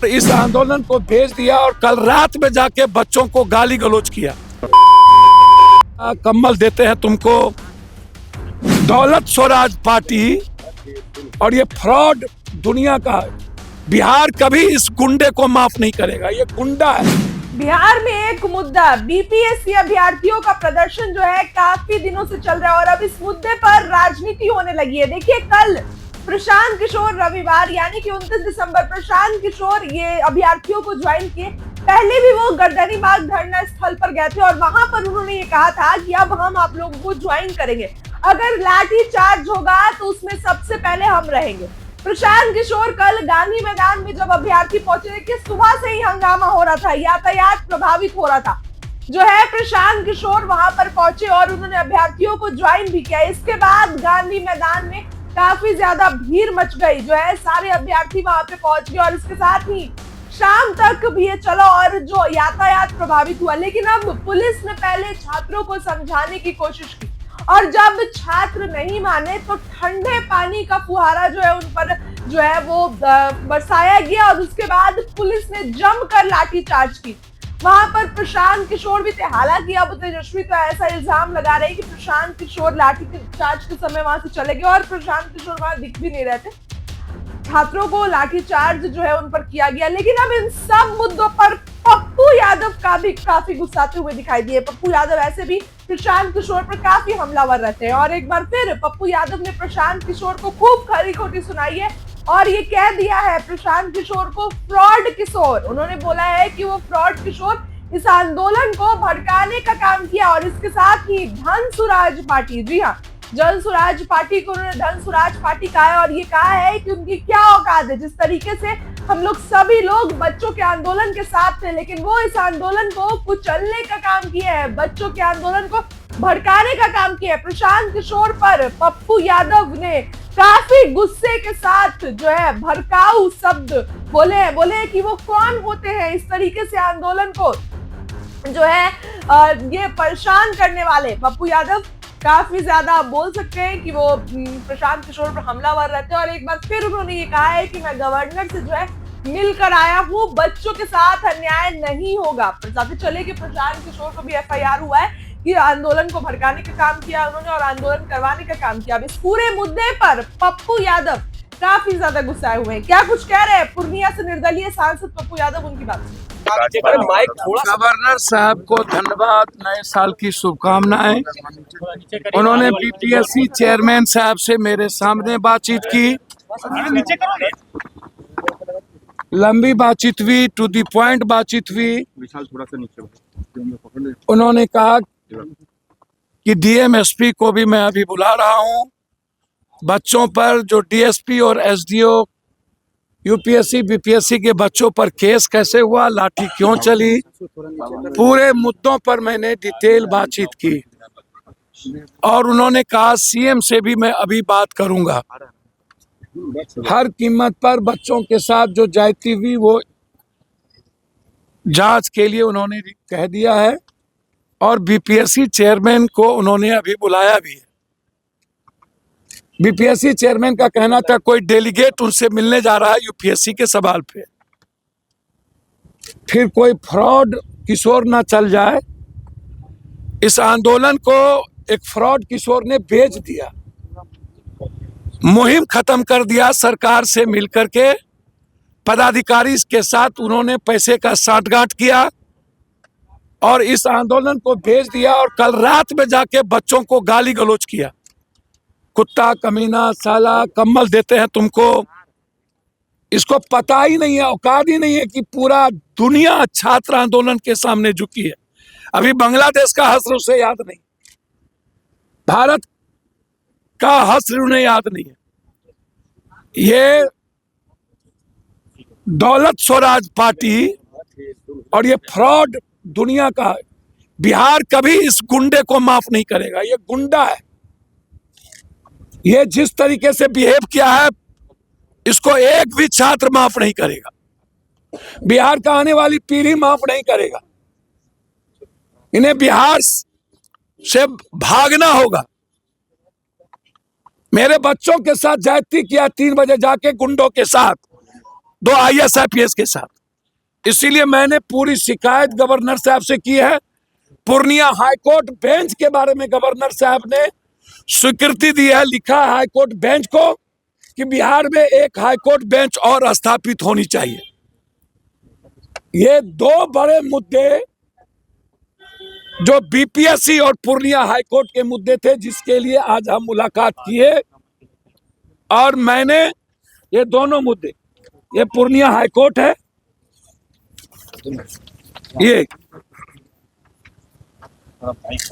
इस आंदोलन को भेज दिया और कल रात में जाके बच्चों को गाली गलौज किया। कम्बल देते हैं तुमको दौलत स्वराज पार्टी, और ये फ्रॉड दुनिया का है। बिहार कभी इस गुंडे को माफ नहीं करेगा, ये गुंडा है। बिहार में एक मुद्दा बीपीएससी अभ्यर्थियों का प्रदर्शन जो है काफी दिनों से चल रहा है और अब इस मुद्दे पर राजनीति होने लगी है। देखिए, कल प्रशांत किशोर रविवार यानी कि 29 दिसंबर प्रशांत किशोर ये अभ्यर्थियों को ज्वाइन किए। पहले भी वो गर्दनीबाग धरना स्थल पर गए थे और वहां पर उन्होंने ये कहा था कि अब हम आप लोगों को ज्वाइन करेंगे, अगर लाठी चार्ज होगा तो उसमें सबसे पहले हम रहेंगे। प्रशांत किशोर कल गांधी मैदान में जब अभ्यर्थी पहुंचे कि सुबह से ही हंगामा हो रहा था, यातायात प्रभावित हो रहा था। जो है प्रशांत किशोर वहां पर पहुंचे और उन्होंने अभ्यर्थियों को ज्वाइन भी किया। इसके बाद गांधी मैदान में काफी ज्यादा भीड़ मच गई, जो है सारे अभ्यर्थी वहां पे पहुंच गए और इसके साथ ही शाम तक भी ये चला और जो यातायात प्रभावित हुआ। लेकिन अब पुलिस ने पहले छात्रों को समझाने की कोशिश की और जब छात्र नहीं माने तो ठंडे पानी का फुहारा जो है उन पर जो है वो बरसाया गया और उसके बाद पुलिस ने जमकर लाठीचार्ज की। वहां पर प्रशांत किशोर भी थे। हालांकि अब तेजस्वी तो ऐसा इल्जाम लगा रहे हैं कि प्रशांत किशोर लाठीचार्ज के समय वहां से चले गए और प्रशांत किशोर वहां दिख भी नहीं रहे थे। छात्रों को लाठीचार्ज जो है उन पर किया गया। लेकिन अब इन सब मुद्दों पर पप्पू यादव का भी काफी गुस्साते हुए दिखाई दिए। पप्पू यादव ऐसे भी प्रशांत किशोर पर काफी हमलावर रहते हैं और एक बार फिर पप्पू यादव ने प्रशांत किशोर को खूब खरी खोटी सुनाई है और ये कह दिया है प्रशांत किशोर को फ्रॉड किशोर। उन्होंने बोला है कि वो फ्रॉड किशोर इस आंदोलन को भड़काने का काम किया और इसके साथ ही धन सुराज पार्टी, जी हाँ, जन सुराज पार्टी को उन्होंने धन सुराज पार्टी कहा है और ये कहा है कि उनकी क्या औकात है। जिस तरीके से हम लोग सभी लोग बच्चों के आंदोलन के साथ थे, लेकिन वो इस आंदोलन को कुचलने का काम किया है, बच्चों के आंदोलन को भड़काने का काम किया है। प्रशांत किशोर पर पप्पू यादव ने काफी गुस्से के साथ जो है भड़काऊ शब्द बोले कि वो कौन होते हैं इस तरीके से आंदोलन को जो है ये परेशान करने वाले। पप्पू यादव काफी ज्यादा बोल सकते हैं कि वो प्रशांत किशोर पर हमलावर रहते हैं और एक बार फिर उन्होंने ये कहा है कि मैं गवर्नर से जो है मिलकर आया हूँ, बच्चों के साथ अन्याय नहीं होगा। बताते चले कि प्रशांत किशोर को भी एफआईआर हुआ है कि आंदोलन को भड़काने का काम किया उन्होंने और आंदोलन करवाने का काम किया। अब इस पूरे मुद्दे पर पप्पू यादव काफी ज्यादा गुस्साए हुए हैं। क्या कुछ कह रहे हैं पूर्णिया से निर्दलीय सांसद पप्पू यादव, उनकी बात सुनिए। गवर्नर साहब को धन्यवाद, नए साल की शुभकामनाएं। उन्होंने बीपीएससी चेयरमैन साहब से मेरे सामने बातचीत की, लंबी बातचीत हुई, टू द पॉइंट बातचीत हुई। उन्होंने कहा कि डीएम-एसपी को भी मैं अभी बुला रहा हूं। बच्चों पर जो डीएसपी और एसडीओ यूपीएससी बीपीएससी के बच्चों पर केस कैसे हुआ, लाठी क्यों चली, पूरे मुद्दों पर मैंने डिटेल बातचीत की और उन्होंने कहा सीएम से भी मैं अभी बात करूंगा। हर कीमत पर बच्चों के साथ जो ज्यादती हुई वो जांच के लिए उन्होंने कह दिया है और बीपीएससी चेयरमैन को उन्होंने अभी बुलाया भी है। बीपीएससी चेयरमैन का कहना था कोई डेलीगेट उनसे मिलने जा रहा है यूपीएससी के सवाल पे, फिर कोई फ्रॉड किशोर ना चल जाए। इस आंदोलन को एक फ्रॉड किशोर ने बेच दिया, मुहिम खत्म कर दिया। सरकार से मिलकर के पदाधिकारी के साथ उन्होंने पैसे का साठगांठ किया और इस आंदोलन को भेज दिया और कल रात में जाके बच्चों को गाली गलौज किया। कुत्ता, कमीना, साला, कम्बल देते हैं तुमको। इसको पता ही नहीं है, औकात ही नहीं है कि पूरा दुनिया छात्र आंदोलन के सामने झुकी है। अभी बांग्लादेश का हश्र उसे याद नहीं, भारत का हश्र उन्हें याद नहीं है। ये दौलत स्वराज पार्टी और ये फ्रॉड दुनिया का है। बिहार कभी इस गुंडे को माफ नहीं करेगा, ये गुंडा है। ये जिस तरीके से बिहेव किया है इसको एक भी छात्र माफ नहीं करेगा, बिहार का आने वाली पीढ़ी माफ नहीं करेगा। इन्हें बिहार से भागना होगा। मेरे बच्चों के साथ ज्यादती किया 3 बजे जाके गुंडों के साथ, 2 IAS IPS के साथ। इसीलिए मैंने पूरी शिकायत गवर्नर साहब से की है। पूर्णिया हाईकोर्ट बेंच के बारे में गवर्नर साहब ने स्वीकृति दी है, लिखा है हाईकोर्ट बेंच को कि बिहार में एक हाईकोर्ट बेंच और स्थापित होनी चाहिए। ये दो बड़े मुद्दे जो बीपीएससी और पूर्णिया हाईकोर्ट के मुद्दे थे, जिसके लिए आज हम मुलाकात किए। और मैंने ये दोनों मुद्दे, ये पूर्णिया हाईकोर्ट है,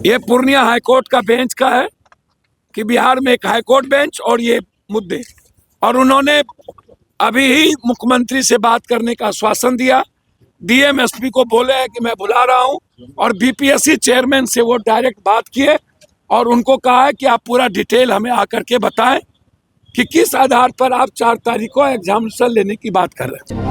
ये पूर्णिया हाईकोर्ट का बेंच का है कि बिहार में एक हाईकोर्ट बेंच और ये मुद्दे, और उन्होंने अभी ही मुख्यमंत्री से बात करने का आश्वासन दिया। डीएम एसपी को बोले हैं कि मैं बुला रहा हूं, और बीपीएससी चेयरमैन से वो डायरेक्ट बात किए और उनको कहा है कि आप पूरा डिटेल हमें आकर के बताएं कि किस आधार पर आप 4 तारीख को एग्जामिनेशन लेने की बात कर रहे हैं।